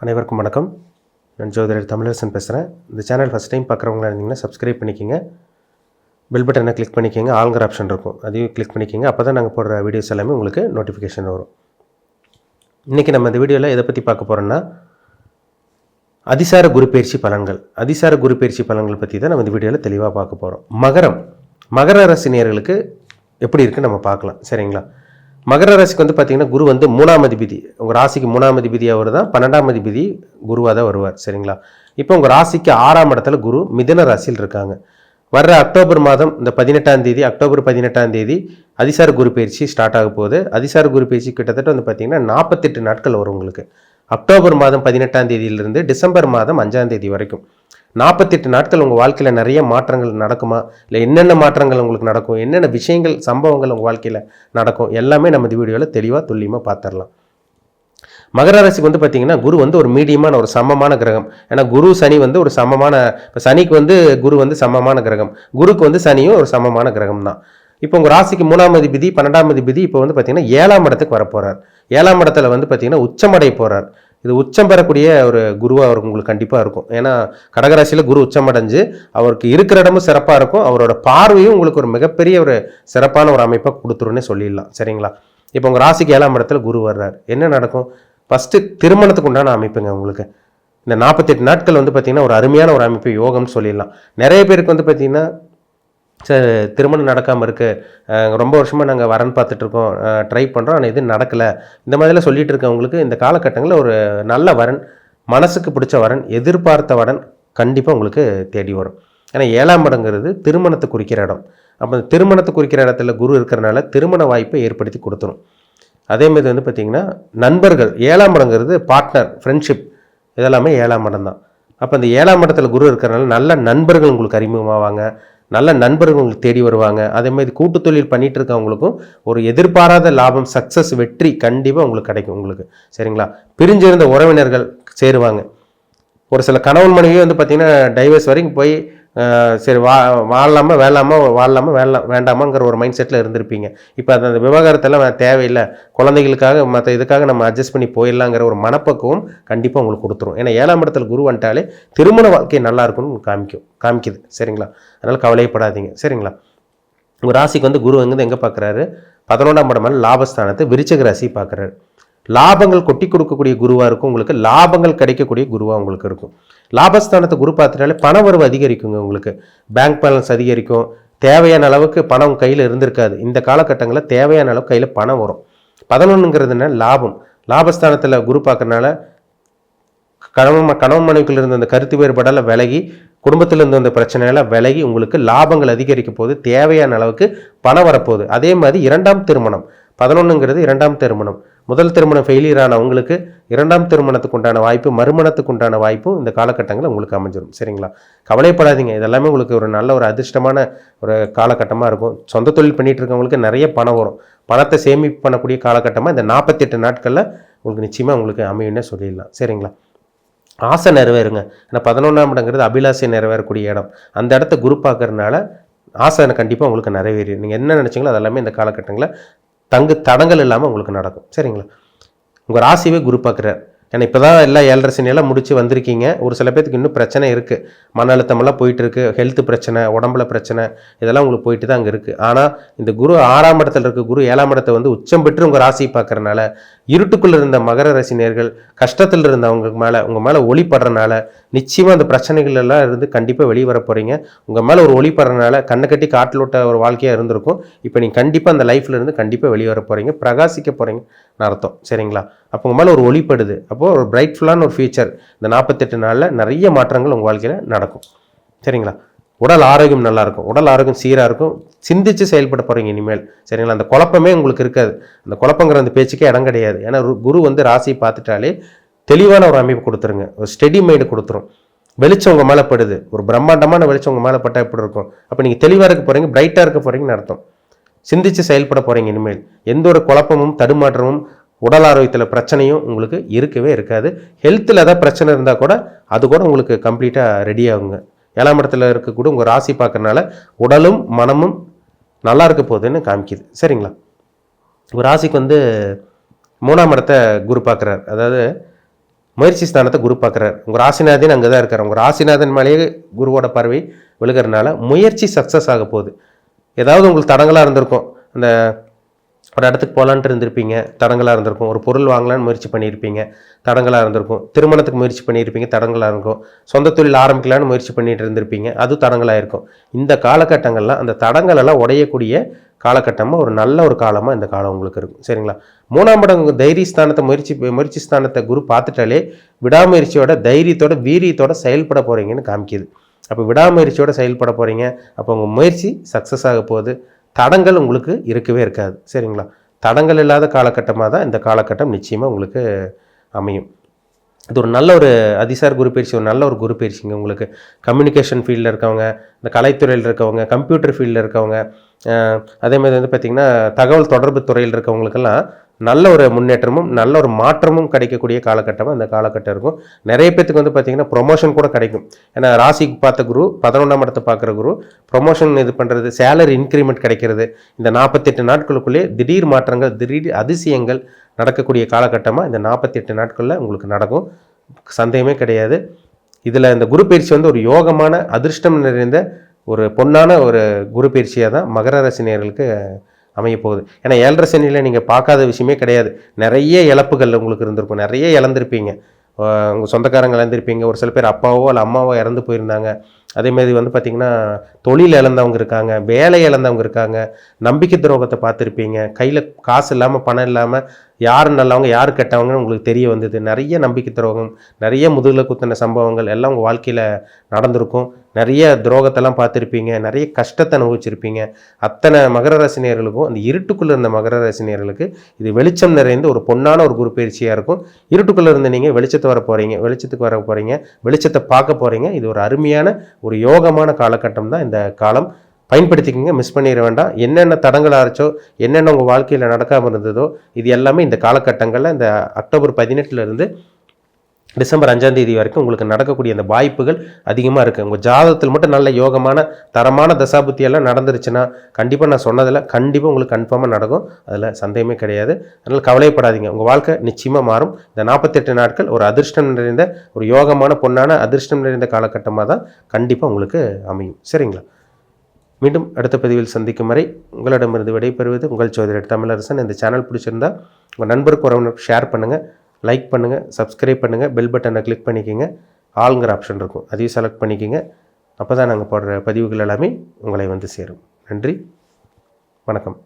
அனைவருக்கும் வணக்கம். நான் ஜோதிடர் தமிழரசன் பேசுகிறேன். இந்த சேனல் ஃபஸ்ட் டைம் பார்க்குறவங்களா இருந்தீங்கன்னா சப்ஸ்கிரைப் பண்ணிக்கோங்க. பெல் பட்டனை கிளிக் பண்ணிக்கோங்க. ஆல்ங்கிற ஆப்ஷன் இருக்கும், அதையும் கிளிக் பண்ணிக்கோங்க. அப்போ தான் நாங்கள் போடுற வீடியோஸ் எல்லாமே உங்களுக்கு நோட்டிஃபிகேஷன் வரும். இன்றைக்கி நம்ம இந்த வீடியோவில் எதை பற்றி பார்க்க போகிறோன்னா, அதிசார குரு பயிற்சி பலன்கள். அதிசார குரு பயிற்சி பலன்கள் பற்றி தான் நம்ம இந்த வீடியோவில் தெளிவாக பார்க்க போகிறோம். மகர ராசி நேயர்களுக்கு எப்படி இருக்குன்னு நம்ம பார்க்கலாம். சரிங்களா? மகர ராசிக்கு வந்து பார்த்திங்கன்னா குரு வந்து 3ஆம் அதிபதி. உங்கள் ராசிக்கு 3ஆம் அதிபதி அவர் தான், 12ஆம் அதிபதி குருவாக தான் வருவார். சரிங்களா? இப்போ உங்கள் ராசிக்கு 6ஆம் இடத்துல குரு மிதுன ராசியில் இருக்காங்க. வர்ற அக்டோபர் மாதம் இந்த 18ஆம் தேதி, அக்டோபர் 18ஆம் தேதி அதிசார குரு பயிற்சி ஸ்டார்ட் ஆக போகுது. அதிசார குரு பயிற்சி கிட்டத்தட்ட வந்து பார்த்திங்கன்னா 48 நாட்கள் வரும் உங்களுக்கு. அக்டோபர் மாதம் 18ஆம் தேதியிலிருந்து டிசம்பர் மாதம் 5ஆம் தேதி வரைக்கும் 48 நாட்கள் உங்கள் வாழ்க்கையில் நிறைய மாற்றங்கள் நடக்குமா, இல்லை என்னென்ன மாற்றங்கள் உங்களுக்கு நடக்கும், என்னென்ன விஷயங்கள் சம்பவங்கள் உங்கள் வாழ்க்கையில் நடக்கும், எல்லாமே நம்ம இந்த வீடியோவில் தெளிவாக துல்லியமாக பார்த்துடலாம். மகர ராசிக்கு வந்து பார்த்திங்கன்னா குரு வந்து ஒரு மீடியமான ஒரு சமமான கிரகம். ஏன்னா குரு சனி வந்து ஒரு சமமான, இப்போ சனிக்கு வந்து குரு வந்து சமமான கிரகம், குருக்கு வந்து சனியும் ஒரு சமமான கிரகம் தான். இப்போ உங்கள் ராசிக்கு 3ஆம் அதிபதி 12ஆம் அதிபதி இப்போ வந்து பார்த்திங்கன்னா 7ஆம் இடத்துக்கு வரப்போகிறார். 7ஆம் இடத்துல வந்து பார்த்திங்கன்னா உச்சமடைய போகிறார். இது உச்சம் பெறக்கூடிய ஒரு குருவாக அவருக்கு உங்களுக்கு கண்டிப்பாக இருக்கும். ஏன்னா கடகராசியில் குரு உச்சமடைஞ்சு அவருக்கு இருக்கிற இடமும் சிறப்பாக இருக்கும். அவரோட பார்வையும் உங்களுக்கு ஒரு மிகப்பெரிய ஒரு சிறப்பான ஒரு அமைப்பாக கொடுத்துருன்னே சொல்லிடலாம். சரிங்களா? இப்போ உங்கள் ராசிக்கு 7ஆம் இடத்துல குரு வர்றார். என்ன நடக்கும்? ஃபஸ்ட்டு திருமணத்துக்கு உண்டான அமைப்புங்க உங்களுக்கு. இந்த 48 நாட்கள் வந்து பார்த்திங்கன்னா ஒரு அருமையான ஒரு அமைப்பு, யோகம்னு சொல்லிடலாம். நிறைய பேருக்கு வந்து பார்த்திங்கன்னா திருமணம் நடக்காமல் இருக்குது, ரொம்ப வருஷமாக நாங்கள் வரன் பார்த்துட்ருக்கோம், ட்ரை பண்ணுறோம், ஆனால் எதுவும் நடக்கலை, இந்த மாதிரிலாம் சொல்லிகிட்டு இருக்கவங்களுக்கு இந்த காலகட்டங்களில் ஒரு நல்ல வரன், மனசுக்கு பிடிச்ச வரன், எதிர்பார்த்த வரன் கண்டிப்பாக உங்களுக்கு தேடி வரும். ஏன்னா 7ஆம் இடங்கிறது திருமணத்தை குறிக்கிற இடம். அப்போ திருமணத்தை குறிக்கிற இடத்துல குரு இருக்கிறனால திருமண வாய்ப்பை ஏற்படுத்தி கொடுத்துரும். அதேமாதிரி வந்து பார்த்திங்கன்னா நண்பர்கள், 7ஆம் இடங்கிறது பார்ட்னர், ஃப்ரெண்ட்ஷிப், இதெல்லாமே 7ஆம் இடம் தான். அப்போ இந்த 7ஆம் இடத்துல குரு இருக்கிறனால நல்ல நண்பர்கள் உங்களுக்கு அறிமுகமாவாங்க, நல்ல நண்பர்கள் உங்களுக்கு தேடி வருவாங்க. அதேமாதிரி கூட்டு தொழில் பண்ணிகிட்டு இருக்கவங்களுக்கும் ஒரு எதிர்பாராத லாபம், சக்ஸஸ், வெற்றி கண்டிப்பாக உங்களுக்கு கிடைக்கும் உங்களுக்கு. சரிங்களா? பிரிஞ்சிருந்த உறவினர்கள் சேருவாங்க. ஒரு சில கணவன் மனைவியே வந்து பார்த்திங்கன்னா டைவர்ஸ் வரைக்கும் போய் சரி வாழலாமா வேண்டாமாங்கிற ஒரு மைண்ட் செட்டில் இருந்திருப்பீங்க. இப்போ அந்த விவகாரத்தெல்லாம் தேவையில்லை, குழந்தைகளுக்காக மற்ற இதுக்காக நம்ம அட்ஜஸ்ட் பண்ணி போயிடலாங்கிற ஒரு மனப்பக்குவம் கண்டிப்பாக உங்களுக்கு கொடுத்துரும். ஏன்னா 7ஆம் இடத்துல குரு வந்துட்டாலே திருமண வாழ்க்கை நல்லா இருக்குன்னு காமிக்குது. சரிங்களா? அதனால் கவலைப்படாதீங்க. சரிங்களா? உங்கள் ராசிக்கு வந்து குரு வந்து எங்கே பார்க்குறாரு? 11ஆம் இடமான லாபஸ்தானத்தை விருச்சிக ராசி பார்க்குறாரு. லாபங்கள் கொட்டி கொடுக்கக்கூடிய குருவாக இருக்கும் உங்களுக்கு. லாபங்கள் கிடைக்கக்கூடிய குருவாக உங்களுக்கு இருக்கும். லாபஸ்தானத்தை குரு பார்த்துட்டாலே பண வரவு அதிகரிக்குங்க உங்களுக்கு. பேங்க் பேலன்ஸ் அதிகரிக்கும். தேவையான அளவுக்கு பணம் கையில் இருந்திருக்காது. இந்த காலகட்டங்களில் தேவையான அளவுக்கு கையில் பணம் வரும். 11ங்கிறதுனால லாபம். லாபஸ்தானத்தில் குரு பார்க்கறனால கணவன் மனைவிக்குள்ள இருந்த அந்த கருத்து வேறுபாடால் விலகி, குடும்பத்தில் இருந்த அந்த பிரச்சனையெல்லாம் விலகி உங்களுக்கு லாபங்கள் அதிகரிக்க போது, தேவையான அளவுக்கு பணம் வரப்போகுது. அதே மாதிரி 2ஆம் திருமணம், 11ங்கிறது 2ஆம் திருமணம். முதல் திருமணம் ஃபெயிலியர் ஆன உங்களுக்கு 2ஆம் திருமணத்துக்கு உண்டான வாய்ப்பு, மறுமணத்துக்கு உண்டான வாய்ப்பும் இந்த காலகட்டங்களில் உங்களுக்கு அமைஞ்சிடும். சரிங்களா? கவலைப்படாதீங்க. இதெல்லாமே உங்களுக்கு ஒரு நல்ல ஒரு அதிர்ஷ்டமான ஒரு காலகட்டமாக இருக்கும். சொந்த தொழில் பண்ணிகிட்டு இருக்கவங்களுக்கு நிறைய பணம் வரும். பணத்தை சேமிப்பு பண்ணக்கூடிய காலகட்டமாக இந்த 48 நாட்களில் உங்களுக்கு நிச்சயமாக உங்களுக்கு அமையுன்னே சொல்லிடலாம். சரிங்களா? ஆசை நிறைவேறுங்க. ஏன்னா 11ஆம் இடங்கிறது அபிலாசை நிறைவேறக்கூடிய இடம். அந்த இடத்த குரு பார்க்கறதுனால ஆசை கண்டிப்பாக உங்களுக்கு நிறைவேறி, நீங்கள் என்ன நினச்சிங்களோ அதெல்லாமே இந்த காலகட்டங்களில் தடங்கள் இல்லாமல் உங்களுக்கு நடக்கும். சரிங்களா? உங்கள் ராசியே குரு பார்க்குறார். ஏன்னா இப்போ தான் எல்லாம் 7.5 சனியெல்லாம் முடிச்சு வந்திருக்கீங்க. ஒரு சில பேருக்கு இன்னும் பிரச்சனை இருக்குது, மன அழுத்தமெல்லாம் போயிட்டுருக்கு, ஹெல்த் பிரச்சனை, உடம்புல பிரச்சனை, இதெல்லாம் உங்களுக்கு போயிட்டு தான் அங்கே இருக்குது. ஆனால் இந்த குரு 6ஆம் இடத்துல இருக்க குரு 7ஆம் இடத்தை வந்து உச்சம் பெற்று உங்கள் ராசியை பார்க்குறனால இருட்டுக்குள்ளே இருந்த மகர ராசினியர்கள், கஷ்டத்தில் இருந்தவங்க உங்கள் மேலே ஒளிப்படுறனால நிச்சயமாக அந்த பிரச்சனைகள் எல்லாம் இருந்து கண்டிப்பாக வெளியே வர போகிறீங்க. உங்கள் மேலே ஒரு ஒளிப்படுறனால கண்ணை கட்டி காட்டில் விட்ட ஒரு வாழ்க்கையாக இருந்திருக்கும். இப்போ நீங்கள் கண்டிப்பாக அந்த லைஃப்பில் இருந்து கண்டிப்பாக வெளியே வர போகிறீங்க, பிரகாசிக்க போகிறீங்கன்னு அர்த்தம். சரிங்களா? அப்போ உங்கள் மேலே ஒரு ஒளிப்படுது. அப்போது ஒரு பிரைட்ஃபுல்லான ஒரு ஃபியூச்சர் இந்த 48 நாளில் நிறைய மாற்றங்கள் உங்கள் வாழ்க்கையில் நடக்கும். சரிங்களா? உடல் ஆரோக்கியம் நல்லாயிருக்கும், உடல் ஆரோக்கியம் சீராக இருக்கும், சிந்தித்து செயல்பட போகிறீங்க இனிமேல். சரிங்களா? அந்த குழப்பமே உங்களுக்கு இருக்காது. அந்த குழப்பங்கிற அந்த பேச்சுக்கே இடம் கிடையாது. ஏன்னா குரு வந்து ராசியை பார்த்துட்டாலே தெளிவான ஒரு அமைப்பு கொடுத்துருங்க, ஒரு ஸ்டெடி மைண்டு கொடுத்துரும். வெளிச்சம் உங்கள் மேலே படுது, ஒரு பிரம்மாண்டமான வெளிச்சம் உங்கள் மேலே பட்டால் எப்படி இருக்கும்? அப்போ நீங்கள் தெளிவாக இருக்க போகிறீங்க, பிரைட்டாக இருக்க போகிறீங்கன்னு அர்த்தம். சிந்தித்து செயல்பட போகிறீங்க இனிமேல். எந்த ஒரு குழப்பமும் தடுமாற்றமும் உடல் ஆரோக்கியத்தில் பிரச்சனையும் உங்களுக்கு இருக்கவே இருக்காது. ஹெல்த்தில் ஏதாவது பிரச்சனை இருந்தால் கூட அது கூட உங்களுக்கு கம்ப்ளீட்டாக ரெடி ஆகுங்க. 7ஆம் இடத்துல இருக்கக்கூட உங்கள் ராசி பார்க்கறனால உடலும் மனமும் நல்லா இருக்க போகுதுன்னு காமிக்குது. சரிங்களா? உங்கள் ராசிக்கு வந்து 3ஆம் இடத்தை குரு பார்க்குறார். அதாவது முயற்சி ஸ்தானத்தை குரு பார்க்குறாரு. உங்கள் ராசிநாதன் அங்கே தான் இருக்கார். உங்கள் ராசிநாதன் மேலேயே குருவோட பார்வை விழுகிறதுனால முயற்சி சக்ஸஸ் ஆக போகுது. ஏதாவது உங்களுக்கு தடங்களாக இருந்திருக்கும். அந்த ஒரு இடத்துக்கு போகலான்ட்டு இருந்திருப்பீங்க, தடங்களாக இருந்திருக்கும். ஒரு பொருள் வாங்கலான்னு முயற்சி பண்ணியிருப்பீங்க, தடங்களாக இருந்திருக்கும். திருமணத்துக்கு முயற்சி பண்ணியிருப்பீங்க, தடங்களாக இருக்கும். சொந்த தொழில் ஆரம்பிக்கலான்னு முயற்சி பண்ணிட்டு இருந்திருப்பீங்க, அது தடங்களாக இருக்கும். இந்த காலகட்டங்கள்லாம் அந்த தடங்களெல்லாம் உடையக்கூடிய காலகட்டமாக ஒரு நல்ல ஒரு காலமாக இந்த காலம் உங்களுக்கு இருக்கும். சரிங்களா? 3ஆம் இடம் தைரிய ஸ்தானத்தை முயற்சி ஸ்தானத்தை குரு பார்த்துட்டாலே விடாமுயற்சியோட தைரியத்தோட வீரியத்தோட செயல்பட போகிறீங்கன்னு காமிக்குது. அப்போ விடாமுயற்சியோட செயல்பட போகிறீங்க. அப்போ உங்கள் முயற்சி சக்ஸஸ் ஆக போகுது. தடங்கள் உங்களுக்கு இருக்கவே இருக்காது. சரிங்களா? தடங்கள் இல்லாத காலகட்டமாக தான் இந்த காலகட்டம் நிச்சயமாக உங்களுக்கு அமையும். இது ஒரு நல்ல ஒரு அதிசார குரு பயிற்சி, ஒரு நல்ல ஒரு குரு பயிற்சிங்க. உங்களுக்கு கம்யூனிகேஷன் ஃபீல்டில் இருக்கவங்க, இந்த கலைத்துறையில் இருக்கவங்க, கம்ப்யூட்டர் ஃபீல்டில் இருக்கவங்க, அதே மாதிரி வந்து பார்த்திங்கன்னா தகவல் தொடர்பு துறையில் இருக்கவங்களுக்கெல்லாம் நல்ல ஒரு முன்னேற்றமும் நல்ல ஒரு மாற்றமும் கிடைக்கக்கூடிய காலகட்டமாக இந்த காலகட்டம் இருக்கும். நிறைய பேத்துக்கு வந்து பார்த்திங்கன்னா ப்ரொமோஷன் கூட கிடைக்கும். ஏன்னா ராசிக்கு பார்த்த குரு 11ஆம் இடத்தை பார்க்குற குரு ப்ரொமோஷன் இது பண்ணுறது, சேலரி இன்க்ரிமெண்ட் கிடைக்கிறது, இந்த 48 நாட்களுக்குள்ளே திடீர் மாற்றங்கள், திடீர் அதிசயங்கள் நடக்கக்கூடிய காலகட்டமாக இந்த 48 நாட்களில் உங்களுக்கு நடக்கும். சந்தேகமே கிடையாது. இதில் இந்த குரு பயிற்சி வந்து ஒரு யோகமான அதிர்ஷ்டம் நிறைந்த ஒரு பொன்னான ஒரு குரு பயிற்சியாக தான் மகர ராசி நேயர்களுக்கு அமைய போகுது. ஏன்னா 7.5 சனியில் நீங்கள் பார்க்காத விஷயமே கிடையாது. நிறைய இழப்புகள் உங்களுக்கு இருந்திருக்கும், நிறைய இழந்திருப்பீங்க. உங்கள் சொந்தக்காரங்க இழந்திருப்பீங்க. ஒரு சில பேர் அப்பாவோ இல்லை அம்மாவோ இறந்து போயிருந்தாங்க. அதேமாதிரி வந்து பார்த்திங்கன்னா தொழில் இழந்தவங்க இருக்காங்க, வேலை இழந்தவங்க இருக்காங்க, நம்பிக்கை துரோகத்தை பார்த்துருப்பீங்க. கையில் காசு இல்லாமல் பணம் இல்லாமல் யார் நல்லவங்க யார் கெட்டவங்கன்னு உங்களுக்கு தெரிய வந்தது. நிறைய நம்பிக்கை துரோகம், நிறைய முதுகில் குத்தின சம்பவங்கள் எல்லாம் உங்கள் வாழ்க்கையில் நடந்திருக்கும். நிறைய துரோகத்தெல்லாம் பார்த்துருப்பீங்க, நிறைய கஷ்டத்தை அனுபவிச்சிருப்பீங்க. அத்தனை மகர ராசினியர்களுக்கும் அந்த இருட்டுக்குள்ளே இருந்த மகர ராசினியர்களுக்கு இது வெளிச்சம் நிறைந்த ஒரு பொன்னான ஒரு குரு பயிற்சியாக இருக்கும். இருட்டுக்குள்ளே இருந்து நீங்கள் வெளிச்சத்துக்கு வர போகிறீங்க, வெளிச்சத்தை பார்க்க போகிறீங்க. இது ஒரு அருமையான ஒரு யோகமான காலகட்டம் தான் இந்த காலம். பயன்படுத்திக்கிங்க, மிஸ் பண்ணிட வேண்டாம். என்னென்ன தடங்கள் ஆச்சோ, என்னென்ன உங்கள் வாழ்க்கையில் நடக்காமல் இருந்ததோ, இது எல்லாமே இந்த காலகட்டங்களில் இந்த அக்டோபர் 18 டிசம்பர் 5 வரைக்கும் உங்களுக்கு நடக்கக்கூடிய அந்த வாய்ப்புகள் அதிகமாக இருக்குது. உங்கள் ஜாதகத்தில் மட்டும் நல்ல யோகமான தரமான தசாபுத்தியெல்லாம் நடந்துருச்சுன்னா கண்டிப்பாக நான் சொன்னதில் கண்டிப்பாக உங்களுக்கு கன்ஃபார்மாக நடக்கும். அதில் சந்தேகமே கிடையாது. அதனால் கவலைப்படாதீங்க, உங்கள் வாழ்க்கை நிச்சயமாக மாறும். இந்த 48 நாட்கள் ஒரு அதிர்ஷ்டம் நிறைந்த ஒரு யோகமான பொன்னான அதிர்ஷ்டம் நிறைந்த காலகட்டமாக தான் கண்டிப்பாக உங்களுக்கு அமையும். சரிங்களா? மீண்டும் அடுத்த பதிவில் சந்திக்கும் வரை உங்களிடமிருந்து விடைபெறுவது உங்கள் ஜோதிடர் தமிழரசன். இந்த சேனல் பிடிச்சிருந்தா உங்கள் நண்பருக்கு உறவினருக்கு ஷேர் பண்ணுங்கள், லைக் பண்ணுங்கள், சப்ஸ்கிரைப் பண்ணுங்கள், பெல் பட்டனை கிளிக் பண்ணிக்கோங்க. ஆளுங்கிற ஆப்ஷன் இருக்கும், அதையும் செலக்ட் பண்ணிக்கோங்க. அப்போ தான் நாங்கள் போடுற பதிவுகள் எல்லாமே உங்களை வந்து சேரும். நன்றி, வணக்கம்.